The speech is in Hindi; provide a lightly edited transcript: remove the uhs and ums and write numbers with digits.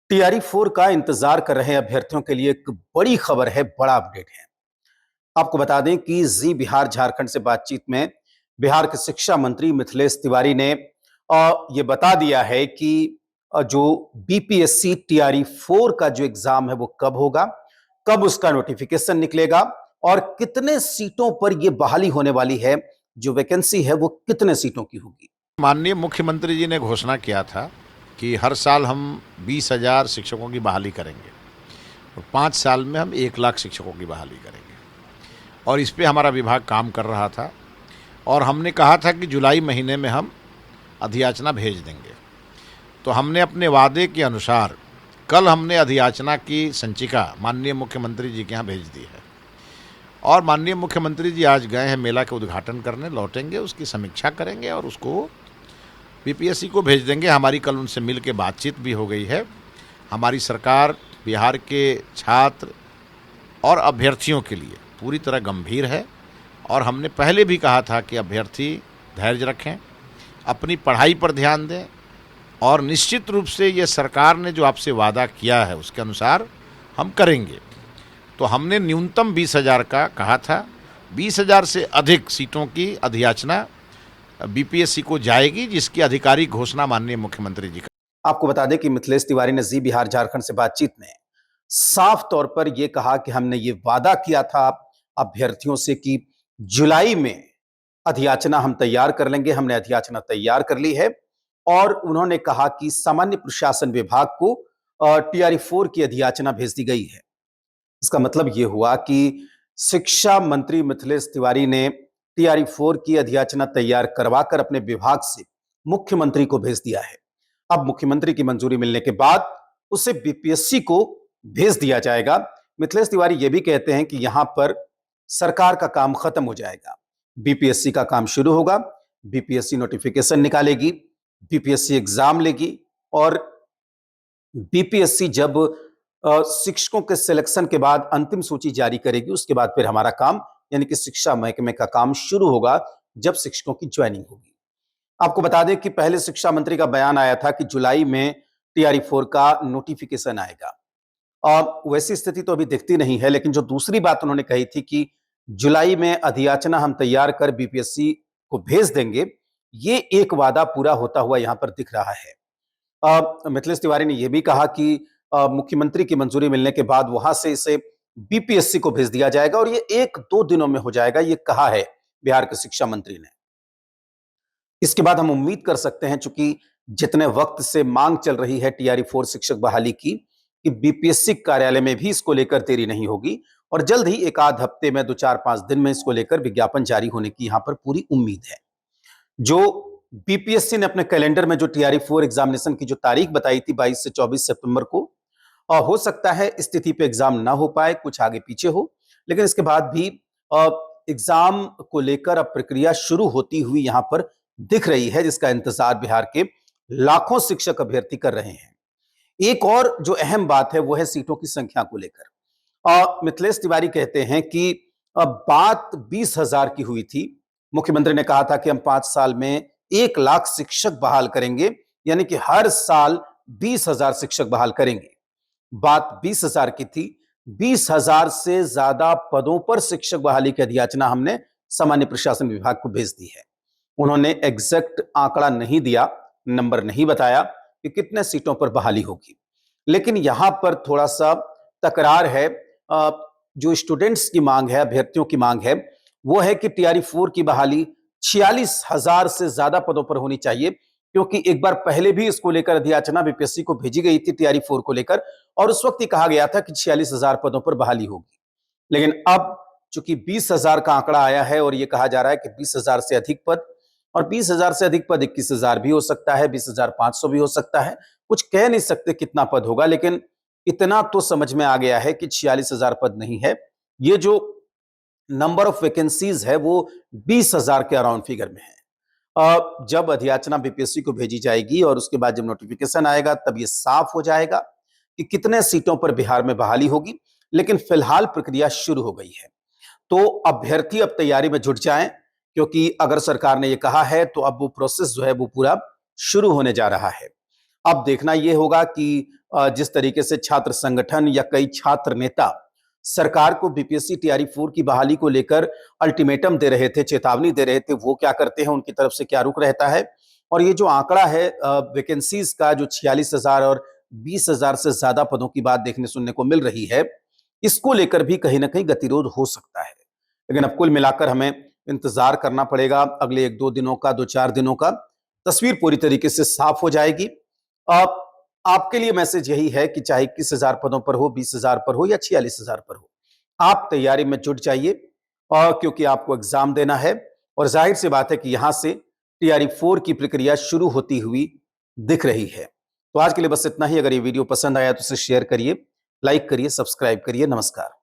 TRE-4 का इंतजार कर रहे अभ्यर्थियों के लिए एक बड़ी खबर है, बड़ा अपडेट है। आपको बता दें कि जी बिहार झारखंड से बातचीत में बिहार के शिक्षा मंत्री मिथिलेश तिवारी ने ये बता दिया है कि जो बीपीएससी TRE-4 का जो एग्जाम है वो कब होगा, कब उसका नोटिफिकेशन निकलेगा और कितने सीटों पर यह बहाली होने वाली है, जो वैकेंसी है वो कितने सीटों की होगी। माननीय मुख्यमंत्री जी ने घोषणा किया था कि हर साल हम 20,000 शिक्षकों की बहाली करेंगे और 5 साल में हम 1 लाख शिक्षकों की बहाली करेंगे। और इस पे हमारा विभाग काम कर रहा था और हमने कहा था कि जुलाई महीने में हम अधियाचना भेज देंगे। तो हमने अपने वादे के अनुसार कल हमने अधियाचना की संचिका माननीय मुख्यमंत्री जी के यहाँ भेज दी है और माननीय मुख्यमंत्री जी आज गए हैं मेला के उद्घाटन करने, लौटेंगे, उसकी समीक्षा करेंगे और उसको बीपीएससी को भेज देंगे। हमारी कल उनसे मिल के बातचीत भी हो गई है। हमारी सरकार बिहार के छात्र और अभ्यर्थियों के लिए पूरी तरह गंभीर है और हमने पहले भी कहा था कि अभ्यर्थी धैर्य रखें, अपनी पढ़ाई पर ध्यान दें और निश्चित रूप से ये सरकार ने जो आपसे वादा किया है उसके अनुसार हम करेंगे। तो हमने न्यूनतम 20,000 का कहा था। 20,000 से अधिक सीटों की अधियाचना बीपीएससी को जाएगी, जिसकी आधिकारिक घोषणा माननीय मुख्यमंत्री जी का। आपको बता दें कि मिथिलेश तिवारी ने जी बिहार झारखंड से बातचीत में साफ तौर पर यह कहा कि हमने ये वादा किया था अभ्यर्थियों से कि जुलाई में अधियाचना हम तैयार कर लेंगे। हमने अधियाचना तैयार कर ली है और उन्होंने कहा कि सामान्य प्रशासन विभाग को TRE-4 की अधियाचना भेज दी गई है। इसका मतलब यह हुआ कि शिक्षा मंत्री मिथिलेश तिवारी ने TRE-4 की अधियाचना तैयार करवाकर अपने विभाग से मुख्यमंत्री को भेज दिया है। अब मुख्यमंत्री की मंजूरी मिलने के बाद उसे बीपीएससी को भेज दिया जाएगा। मिथिलेश तिवारी यह भी कहते हैं कि यहां पर सरकार का काम खत्म हो जाएगा, बीपीएससी का काम शुरू होगा। बीपीएससी नोटिफिकेशन निकालेगी, बीपीएससी एग्जाम लेगी और बीपीएससी जब शिक्षकों के सिलेक्शन के बाद अंतिम सूची जारी करेगी, उसके बाद फिर हमारा काम यानी कि शिक्षा महकमे का काम शुरू होगा, जब शिक्षकों की ज्वाइनिंग होगी। आपको बता दें कि पहले शिक्षा मंत्री का बयान आया था कि जुलाई में TRE-4 का नोटिफिकेशन आएगा। वैसी स्थिति तो अभी दिखती नहीं है, लेकिन जो दूसरी बात उन्होंने कही थी कि जुलाई में अधियाचना हम तैयार कर बीपीएससी को भेज देंगे, ये एक वादा पूरा होता हुआ यहां पर दिख रहा है। मिथिलेश तिवारी ने यह भी कहा कि मुख्यमंत्री की मंजूरी मिलने के बाद वहां से इसे बीपीएससी को भेज दिया जाएगा और ये 1-2 दिनों में हो जाएगा, ये कहा है बिहार के शिक्षा मंत्री ने। इसके बाद हम उम्मीद कर सकते हैं, चूंकि जितने वक्त से मांग चल रही है TRE-4 शिक्षक बहाली की, कि बीपीएससी कार्यालय में भी इसको लेकर देरी नहीं होगी और जल्द ही एक आध हफ्ते में 2-4-5 दिन में इसको लेकर विज्ञापन जारी होने की यहां पर पूरी उम्मीद है। जो बीपीएससी ने अपने कैलेंडर में जो TRE-4 एग्जामिनेशन की जो तारीख बताई थी 22 से 24 सितंबर को, हो सकता है स्थिति पे एग्जाम ना हो पाए, कुछ आगे पीछे हो, लेकिन इसके बाद भी एग्जाम को लेकर अब प्रक्रिया शुरू होती हुई यहां पर दिख रही है, जिसका इंतजार बिहार के लाखों शिक्षक अभ्यर्थी कर रहे हैं। एक और जो अहम बात है वो है सीटों की संख्या को लेकर। मिथिलेश तिवारी कहते हैं कि बात 20,000 की हुई थी। मुख्यमंत्री ने कहा था कि हम 5 साल में 1 लाख शिक्षक बहाल करेंगे, यानी कि हर साल 20,000 शिक्षक बहाल करेंगे। बात 20,000 की थी। 20,000 से ज्यादा पदों पर शिक्षक बहाली की अधियाचना हमने सामान्य प्रशासन विभाग को भेज दी है। उन्होंने एग्जैक्ट आंकड़ा नहीं दिया, नंबर नहीं बताया कि कितने सीटों पर बहाली होगी, लेकिन यहां पर थोड़ा सा तकरार है। जो स्टूडेंट्स की मांग है, अभ्यर्थियों की मांग है, वो है कि TRE-4 की बहाली 46,000 से ज्यादा पदों पर होनी चाहिए, क्योंकि एक बार पहले भी इसको लेकर अधियाचना बीपीएससी को भेजी गई थी TRE-4 को लेकर और उस वक्त ही कहा गया था कि 46,000 पदों पर बहाली होगी। लेकिन अब चूंकि 20,000 का आंकड़ा आया है और यह कहा जा रहा है कि 20,000 से अधिक पद, और 20,000 से अधिक पद 21,000 भी हो सकता है, 20,500 भी हो सकता है, कुछ कह नहीं सकते कितना पद होगा, लेकिन इतना तो समझ में आ गया है कि 46,000 पद नहीं है। ये जो नंबर ऑफ वैकेंसीज है वो 20,000 के अराउंड फिगर में है। जब अधियाचना बीपीएससी को भेजी जाएगी और उसके बाद जब नोटिफिकेशन आएगा, तब ये साफ हो जाएगा कि कितने सीटों पर बिहार में बहाली होगी, लेकिन फिलहाल प्रक्रिया शुरू हो गई है। तो अभ्यर्थी अब तैयारी में जुट जाएं, क्योंकि अगर सरकार ने यह कहा है तो अब वो प्रोसेस जो है वो पूरा शुरू होने जा रहा है। अब देखना यह होगा कि जिस तरीके से छात्र संगठन या कई छात्र नेता सरकार को बीपीएससी टीआरई 4 की बहाली को लेकर अल्टीमेटम दे रहे थे, चेतावनी दे रहे थे, वो क्या करते हैं, उनकी तरफ से क्या रुख रहता है। और ये जो आंकड़ा है वैकेंसीज का, जो 46,000 और 20,000 से ज्यादा पदों की बात देखने सुनने को मिल रही है, इसको लेकर भी कहीं ना कहीं गतिरोध हो सकता है। लेकिन अब कुल मिलाकर हमें इंतजार करना पड़ेगा अगले 1-2 दिनों का, 2-4 दिनों का। तस्वीर पूरी तरीके से साफ हो जाएगी। अब आपके लिए मैसेज यही है कि चाहे 21,000 पदों पर हो, 20,000 पर हो या 46,000 पर हो, आप तैयारी में जुट जाइए, और क्योंकि आपको एग्जाम देना है और जाहिर सी बात है कि यहां से टीआरई 4 की प्रक्रिया शुरू होती हुई दिख रही है। तो आज के लिए बस इतना ही। अगर ये वीडियो पसंद आया तो इसे शेयर करिए, लाइक करिए, सब्सक्राइब करिए। नमस्कार।